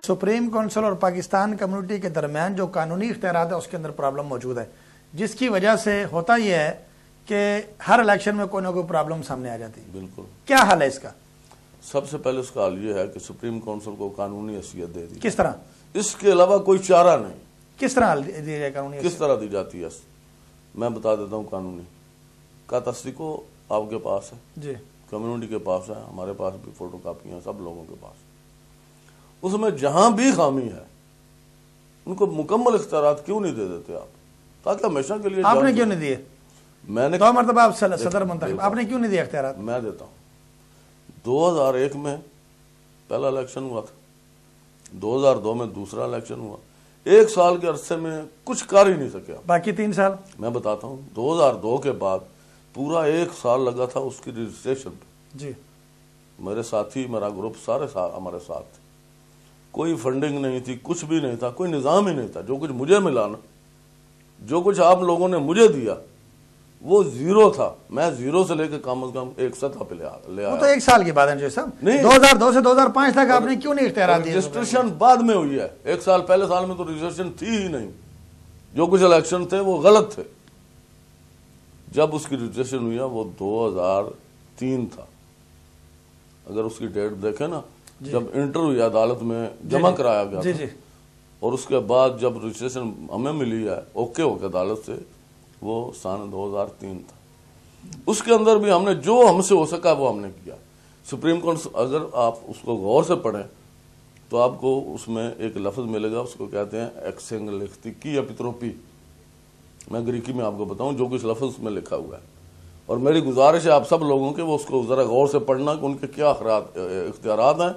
Supreme council اور Pakistan community کے درمیان جو قانونی اختیارات ہے اس کے اندر پرابلم موجود ہے، جس کی وجہ سے ہوتا یہ ہے کہ ہر الیکشن میں کوئی نہ کوئی پرابلم سامنے آ جاتی ہے۔ بالکل، کیا حل ہے اس کا؟ سب سے پہلے اس کا حل یہ ہے کہ سپریم کونسل کو قانونی حیثیت دے دی۔ کس طرح؟ اس کے علاوہ کوئی چارہ نہیں۔ کس طرح حل دی جائے قانونی؟ کس طرح دی جاتی ہے میں بتا دیتا ہوں۔ قانونی کا تصدیقو آپ کے پاس ہے، جی، کمیونٹی کے پاس ہے، ہمارے پاس بھی فوٹو کاپی ہیں، سب لوگوں کے پاس۔ اس میں جہاں بھی خامی ہے ان کو مکمل اختیارات کیوں نہیں دے دیتے آپ، تاکہ ہمیشہ کے لیے؟ آپ نے کیوں نہیں دیے؟ میں نے 2 مرتبہ آپ صدر منتخب، آپ نے کیوں نہیں دیے اختیارات؟ میں دیتا ہوں۔ 2001 میں پہلا الیکشن ہوا تھا، 2002 میں دوسرا الیکشن ہوا، 1 سال کے عرصے میں کچھ کر ہی نہیں سکے۔ باقی 3 سال میں بتاتا ہوں، 2002 کے بعد پورا 1 سال لگا تھا اس کی رجسٹریشن پہ۔ جی، میرے ساتھی، میرا گروپ سارے ہمارے ساتھ تھے، کوئی فنڈنگ نہیں تھی، کچھ بھی نہیں تھا، کوئی نظام ہی نہیں تھا۔ جو کچھ مجھے ملا نا، جو کچھ آپ لوگوں نے مجھے دیا وہ زیرو تھا۔ میں زیرو سے لے کے کم از کم ایک سطح پہ لے آیا۔ وہ تو 1 سال کی بات ہے جو صاحب، نہیں، 2002 سے 2005 تک آپ نے کیوں نہیں اختیارات دیے؟ رجسٹریشن بعد میں ہوئی ہے، 1 سال پہلے سال میں تو رجسٹریشن تھی ہی نہیں۔ جو کچھ الیکشن تھے وہ غلط تھے۔ جب اس کی رجسٹریشن ہوئی ہے وہ 2003 تھا۔ اگر اس کی ڈیٹ دیکھیں نا، جب انٹر ہوئی عدالت میں جمع کرایا گیا تھا، اور اس کے بعد جب رجسٹریشن ہمیں ملی ہے اوکے ہو کے عدالت سے، وہ سن 2003 تھا۔ اس کے اندر بھی ہم نے جو ہم سے ہو سکا وہ ہم نے کیا۔ سپریم کورٹ اگر آپ اس کو غور سے پڑھیں تو آپ کو اس میں ایک لفظ ملے گا، اس کو کہتے ہیں ایکسنگلیختیکی اپیتروپی۔ میں گریکی میں آپ کو بتاؤں جو کچھ لفظ اس میں لکھا ہوا ہے، اور میری گزارش ہے آپ سب لوگوں کے وہ اس کو ذرا غور سے پڑھنا کہ ان کے کیا اختیارات ہیں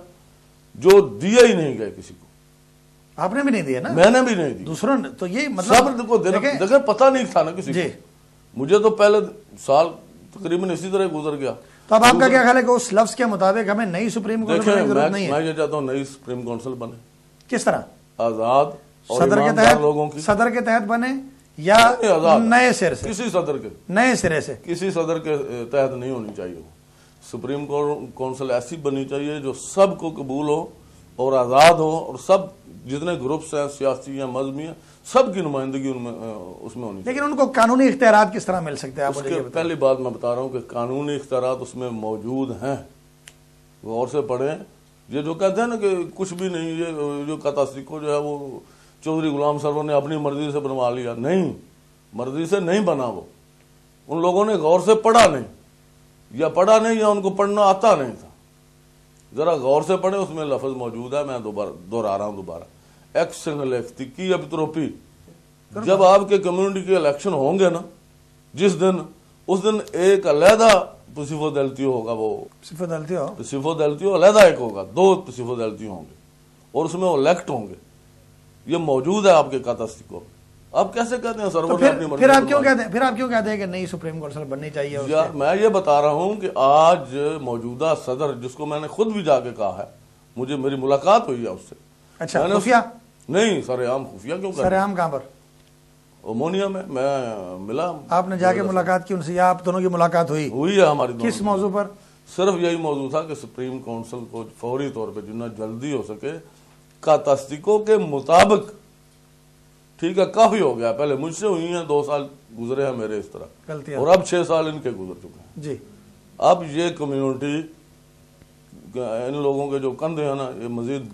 جو دیے ہی نہیں گئے کسی کو۔ آپ نے بھی نہیں دیا نا؟ میں نے بھی نہیں دی۔ دوسروں نے تو یہ سب کو دیکھیں پتہ نہیں تھا نا کسی کو۔ مجھے تو پہلے سال تقریباً اسی طرح گزر گیا۔ تو اب آپ کا کیا خیال ہے کہ اس لفظ کے مطابق ہمیں نئی سپریم کونسل کی ضرورت نہیں ہے؟ میں یہ چاہتا ہوں نئی سپریم کونسل بنے۔ کس طرح؟ آزاد اور صدر کے ایماندار لوگوں کی۔ صدر کے تحت بنے یا نئے سر سے؟ کسی صدر کے، نئے سرے سے کسی صدر کے تحت نہیں ہونی چاہیے۔ وہ سپریم کونسل ایسی بننی چاہیے جو سب کو قبول ہو اور آزاد ہو، اور سب جتنے گروپس ہیں، سیاسی ہیں، مذہبی ہیں، سب کی نمائندگی اس میں ہونی چاہیے۔ لیکن ان کو قانونی اختیارات کس طرح مل سکتے ہیں؟ آپ مجھے پہلی بات میں بتا رہا ہوں کہ قانونی اختیارات اس میں موجود ہیں، غور سے پڑھیں۔ یہ جو کہتے ہیں نا کہ کچھ بھی نہیں، یہ جو تصدیقو جو ہے وہ چودھری غلام سرور نے اپنی مرضی سے بنوا لیا، نہیں، مرضی سے نہیں بنا وہ۔ ان لوگوں نے غور سے پڑھا نہیں، یا پڑھا نہیں یا ان کو پڑھنا آتا نہیں تھا۔ ذرا غور سے پڑھیں، اس میں لفظ موجود ہے، میں دوہرا رہا ہوں دوبارہ، ایکسنگلیختیکی اپیتروپی۔ جب آپ کے کمیونٹی کے الیکشن ہوں گے نا جس دن، اس دن ایک علیحدہ پسیفو دلتیو ہوگا، وہ پسیفو دلتیو علیحدہ ایک ہوگا، 2 پسیفو دلتیو ہوں گے، اور اس میں وہ الیکٹ ہوں گے۔ یہ موجود ہے آپ کے تصدیقو۔ آپ کیسے کہتے ہیں سرور نے اپنی مرضی؟ پھر آپ کیوں کہتے ہیں کہ نئی سپریم کونسل بننی چاہیے؟ یار میں یہ بتا رہا ہوں کہ آج موجودہ صدر، جس کو میں نے خود بھی جا کے کہا ہے، مجھے میری ملاقات ہوئی ہے اس سے۔ اچھا، خفیہ؟ نہیں، سر عام خفیہ کیوں سر عام کہاں پر؟ اومونیا میں ملا۔ آپ نے جا کے ملاقات کی ان سے یا آپ دونوں کی ملاقات ہوئی ہے ہماری؟ کس موضوع پر؟ صرف یہی موضوع تھا کہ سپریم کونسل کو فوری طور پہ جتنا جلدی ہو سکے کا تصدیقوں کے مطابق، ٹھیک ہے، کافی ہو گیا، پہلے مجھ سے ہوئی ہیں، 2 سال گزرے ہیں میرے اس طرح، اور اب 6 سال ان کے گزر چکے ہیں جی۔ اب یہ کمیونٹی، ان لوگوں کے جو کندھے ہیں نا، یہ مزید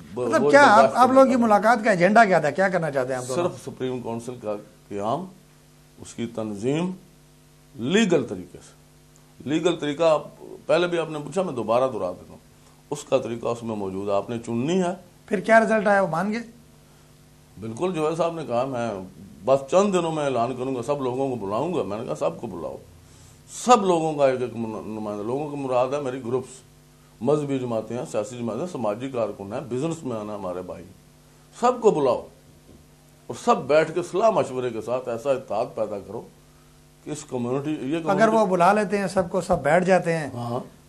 کیا آپ لوگوں کی ملاقات کا ایجنڈا کیا تھا؟ کیا کرنا چاہتے ہیں آپ؟ صرف سپریم کونسل کا قیام، اس کی تنظیم لیگل طریقے سے، لیگل طریقہ پہلے بھی آپ نے پوچھا، میں دوبارہ دہرا دیتا ہوں، اس کا طریقہ اس میں موجود ہے، آپ نے چننی ہے۔ پھر کیا رزلٹ آیا، وہ مان گئے؟ بالکل، جو ہے صاحب نے کہا میں بس چند دنوں میں اعلان کروں گا، سب لوگوں کو بلاؤں گا۔ میں نے کہا سب کو بلاؤ، سب لوگوں کا ایک ایک نمائندہ، لوگوں کی مراد ہے میری گروپس، مذہبی جماعتیں ہیں، سیاسی جماعتیں، سماجی کارکن ہیں، بزنس میں آنا ہمارے بھائی، سب کو بلاؤ، اور سب بیٹھ کے صلاح مشورے کے ساتھ ایسا اتحاد پیدا کرو کہ اس کمیونٹی، یہ اگر وہ بلا لیتے ہیں سب کو، سب بیٹھ جاتے ہیں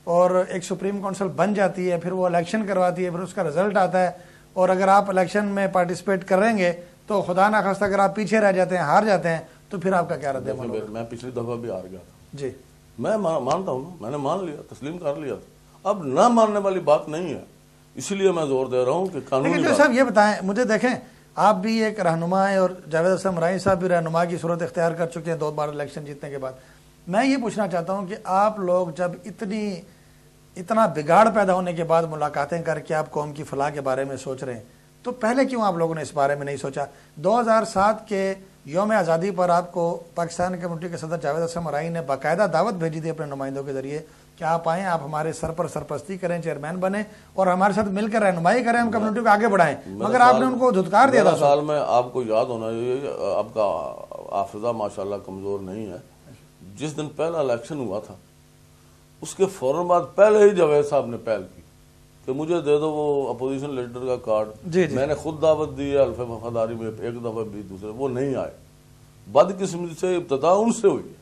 اور ایک سپریم کونسل بن جاتی ہے، پھر وہ الیکشن کرواتی ہے، پھر اس کا رزلٹ آتا ہے، اور اگر آپ الیکشن میں پارٹیسپیٹ کریں گے تو خدا نہ خواستہ اگر آپ پیچھے رہ جاتے ہیں، ہار جاتے ہیں، تو پھر آپ کا کیا رد عمل ہوگا؟ میں پچھلی دفعہ بھی ہار گیا تھا جی، میں مانتا ہوں نا، میں نے مان لیا، تسلیم کر لیا تھا۔ اب نہ ماننے والی بات نہیں ہے، اسی لیے میں زور دے رہا ہوں کہ قانونی لیکن جو صاحب یہ بتائیں مجھے، دیکھیں آپ بھی ایک رہنما ہیں اور جاوید احسن مرائیں صاحب بھی رہنما کی صورت اختیار کر چکے ہیں 2 بار الیکشن جیتنے کے بعد. میں یہ پوچھنا چاہتا ہوں کہ آپ لوگ جب اتنا بگاڑ پیدا ہونے کے بعد ملاقاتیں کر کے آپ قوم کی فلاح کے بارے میں سوچ رہے ہیں، تو پہلے کیوں آپ لوگوں نے اس بارے میں نہیں سوچا؟ 2007 کے یوم آزادی پر آپ کو پاکستان کمیونٹی کے صدر جاوید احسن مرائیں نے باقاعدہ دعوت بھیجی تھی اپنے نمائندوں کے ذریعے کہ آپ آئیں، آپ ہمارے سر پر سرپرستی کریں، چیئرمین بنیں اور ہمارے ساتھ مل کر رہنمائی کریں، ہم کمیونٹی کو آگے بڑھائیں، مگر آپ نے ان کو دھتکار دیا تھا. سال میں آپ کو یاد ہونا چاہیے، آپ کا حافظہ ماشاءاللہ کمزور نہیں ہے، جس دن پہلا الیکشن ہوا تھا اس کے فوراً بعد پہلے ہی جاوید صاحب نے پہل کی کہ مجھے دے دو وہ اپوزیشن لیڈر کا کارڈ. میں نے خود دعوت دی ہے الف وفاداری میں، ایک دفعہ بھی دوسرے وہ نہیں آئے. بدقسمتی سے ابتدا ان سے ہوئی.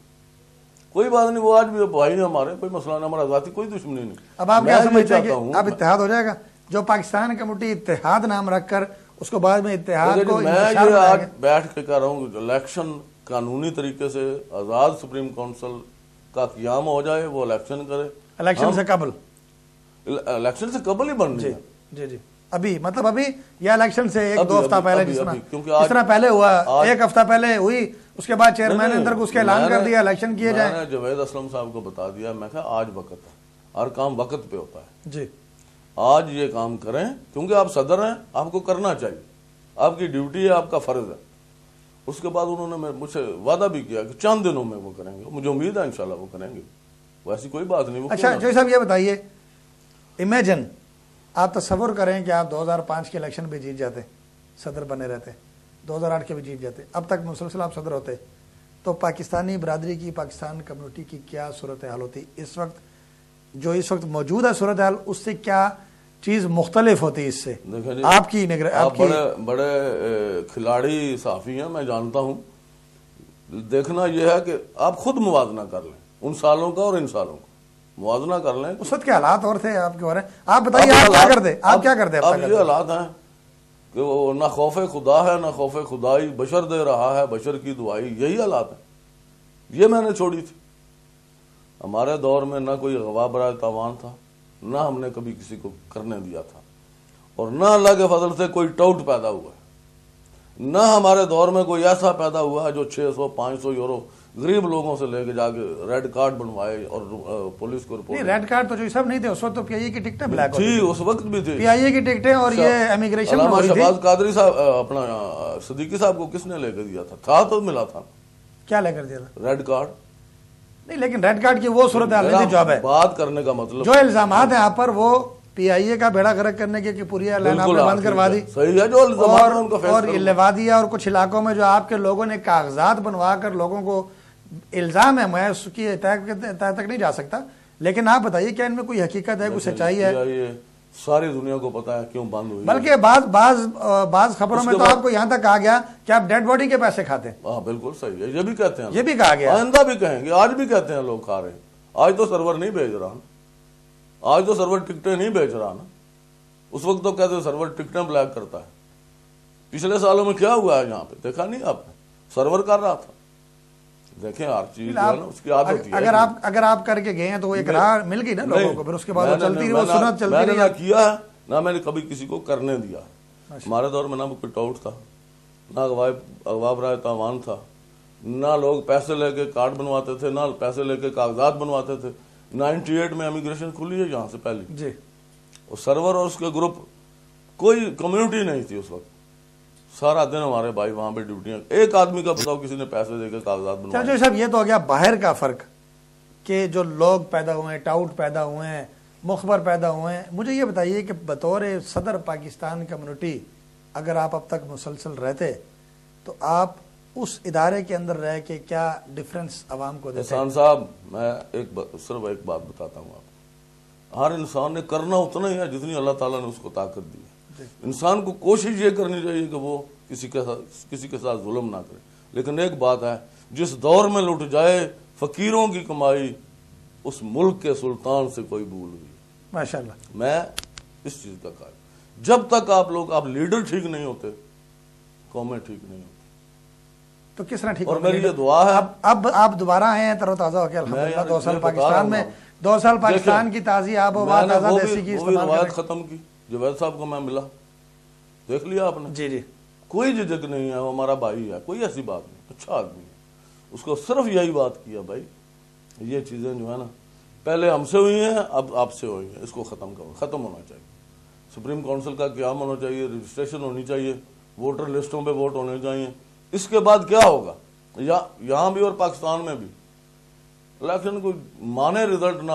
کوئی بات نہیں، وہ آج بھی بھائی ہیں ہمارے، کوئی مسئلہ نہیں، ہمارا ذاتی کوئی دشمنی نہیں. اب آپ کیا سمجھتے ہیں کہ اب اتحاد ہو جائے گا؟ جو پاکستان کمیونٹی اتحاد نام رکھ کر اس کو بعد میں اتحاد کو میں یہ آج بیٹھ کے کہہ رہا ہوں کہ الیکشن قانونی طریقے سے آزاد سپریم کونسل کا قیام ہو جائے، وہ الیکشن کرے. الیکشن سے قبل؟ الیکشن سے قبل ہی بننی ہے. جی جی ابھی مطلب ابھی یا الیکشن سے 1-2 ہفتہ پہلے جس طرح پہلے ہوا 1 ہفتہ پہلے ہوئی، اس کے بعد چیئرمین اندر کو اس کے اعلان کر دیا الیکشن کیے جائیں. میں نے جاوید اسلم صاحب کو بتا دیا، میں کہا آج وقت ہے، ہر کام وقت پہ ہوتا ہے. جی آج یہ کام کریں کیونکہ آپ صدر ہیں، آپ کو کرنا چاہیے، آپ کی ڈیوٹی ہے، آپ کا فرض ہے. اس کے بعد انہوں نے مجھ سے وعدہ بھی کیا کہ چند دنوں میں وہ کریں گے. مجھے امید ہے انشاءاللہ وہ کریں گے، ویسی کوئی بات نہیں. اچھا جو صاحب یہ بتائیے، امیجن آپ تصور کریں کہ آپ 2005 کے الیکشن بھی جیت جاتے، صدر بنے رہتے، 2008 کے بھی جیت جاتے، اب تک مسلسل آپ صدر ہوتے، تو پاکستانی برادری کی، پاکستان کمیونٹی کی کیا صورتحال ہوتی؟ اس وقت جو اس وقت موجود ہے صورتحال، اس سے کیا چیز مختلف ہوتی اس سے؟ آپ کی بڑے کھلاڑی صحافی ہیں، میں جانتا ہوں. دیکھنا یہ ہے کہ آپ خود موازنہ کر لیں ان سالوں کا اور ان سالوں کا، موازنہ کر لیں. اس وقت کے حالات اور تھے آپ کے بارے میں، آپ بتائیے آپ کیا کرتے؟ آپ کیا کرتے؟ اب یہ حالات ہیں کہ وہ نہ خوف خدا ہے نہ خوف خدائی، بشر دے رہا ہے بشر کی دعائی، یہی حالات ہیں. یہ میں نے چھوڑی تھی. ہمارے دور میں نہ کوئی غوا برائے تاوان تھا، نہ ہم نے کبھی کسی کو کرنے دیا تھا، اور نہ اللہ کے فضل سے کوئی ٹاؤٹ پیدا ہوا ہے. نہ ہمارے دور میں کوئی ایسا پیدا ہوا ہے جو 600-500 یورو غریب لوگوں سے لے کے جا کے ریڈ کارڈ بنوائے اور پولیس کو رپورٹ. ریڈ کارڈ تو جو سب نہیں تھے اس وقت، تو پی آئی اے کی ٹکٹیں بلیک تھی، اس وقت بھی تھی پی آئی اے کی ٹکٹیں، اور یہ امیگریشن. علامہ شہباز قادری صاحب، اپنا صدیقی صاحب کو کس نے لے کے دیا تھا تو ملا تھا. کیا لے کر دیا تھا؟ Red card. نہیں لیکن ریڈ کارڈ کی وہ صورتحال نہیں تھی. جواب ہے بات کرنے کا مطلب، جو الزامات ہیں آپ پر، وہ پی آئی اے کا بیڑا غرق کرنے کی پوری لائن آپ نے بند کروا دی. صحیح ہے، جو الزامات ہیں ان کا اور لوا دیا. اور کچھ علاقوں میں جو آپ کے لوگوں نے کاغذات بنوا کر لوگوں کو الزام ہے، میں اس کی تہ تک نہیں جا سکتا، لیکن آپ بتائیے کیا ان میں کوئی حقیقت ہے، کوئی سچائی ہے؟ ساری دنیا کو پتا ہے کیوں بند ہوئی. بلکہ بعض خبروں میں تو آپ کو یہاں تک کہا گیا کہ آپ ڈیڈ باڈی کے پیسے کھاتے ہیں. ہاں بالکل صحیح ہے، یہ بھی کہتے ہیں، یہ بھی کہا گیا، آئندہ بھی کہیں گے، آج بھی کہتے ہیں لوگ کھا رہے ہیں. آج تو سرور نہیں بھیج رہا نا، آج تو سرور ٹکٹیں نہیں بھیج رہا نا. اس وقت تو کہتے ہیں سرور ٹکٹیں بلیک کرتا ہے. پچھلے سالوں میں کیا ہوا ہے یہاں پہ دیکھا نہیں آپ نے؟ سرور کر رہا تھا. دیکھیں ہر چیز جو ہے نا اس کی عادت ہوتی ہے. اگر آپ کر کے گئے ہیں تو وہ ایک راہ مل گئی نا لوگوں کو، پھر اس کے بعد وہ چلتی رہی، وہ سنت چلتی رہی. میں نے نہ کیا ہے، نہ میں نے کبھی کسی کو کرنے دیا. ہمارے دور میں نہ کوئی ٹاؤٹ تھا، نہ اغوا برائے تاوان تھا، نہ لوگ پیسے لے کے کارڈ بنواتے تھے، نہ پیسے لے کے کاغذات بنواتے تھے. 98 میں امیگریشن کھلی ہے یہاں سے پہلے جی. اور سرور اور اس کے گروپ، کوئی کمیونٹی نہیں تھی اس وقت. سارا دن ہمارے بھائی وہاں پہ ڈیوٹیاں. ایک آدمی کا بتاؤ کسی نے پیسے دے کے کاغذات بنوائے. چلو صاحب یہ تو ہو گیا باہر کا فرق کہ جو لوگ پیدا ہوئے ہیں، ٹاؤٹ پیدا ہوئے ہیں، مخبر پیدا ہوئے ہیں. مجھے یہ بتائیے کہ بطور صدر پاکستان کمیونٹی اگر آپ اب تک مسلسل رہتے تو آپ اس ادارے کے اندر رہ کے کیا ڈفرنس عوام کو دیتے؟ احسان صاحب میں صرف ایک بات بتاتا ہوں آپ. ہر انسان نے کرنا اتنا ہی ہے جتنی اللہ تعالیٰ نے اس کو طاقت دی ہے. انسان کو کوشش یہ کرنی چاہیے کہ وہ کسی کے ساتھ ظلم نہ کرے. لیکن ایک بات ہے، جس دور میں لٹ جائے فقیروں کی کمائی، اس ملک کے سلطان سے کوئی بھول ہوئی. ماشاءاللہ میں اس چیز کا قائل. جب تک آپ لیڈر ٹھیک نہیں ہوتے، قومیں ٹھیک نہیں ہوتی. تو کس طرح ٹھیک؟ اور میری یہ دعا ہے، اب آپ دوبارہ آئے ہیں تر و تازہ ہو کے الحمدللہ. 2 سال پاکستان میں، 2 سال پاکستان کی تازی آب و ہوا، تازہ دیسی کی روایت ختم کی. جوید صاحب کو میں ملا، دیکھ لیا آپ نے، جی جی کوئی جھجک نہیں ہے، وہ ہمارا بھائی ہے، کوئی ایسی بات نہیں، اچھا آدمی ہے. اس کو صرف یہی بات کیا، بھائی یہ چیزیں جو ہے نا پہلے ہم سے ہوئی ہیں، اب آپ سے ہوئی ہیں، اس کو ختم کرو، ختم ہونا چاہیے. سپریم کونسل کا قیام ہونا چاہیے، رجسٹریشن ہونی چاہیے، ووٹر لسٹوں پہ ووٹ ہونے چاہیے. اس کے بعد کیا ہوگا یہاں بھی اور پاکستان میں بھی، الیکشن کوئی مانے رزلٹ نہ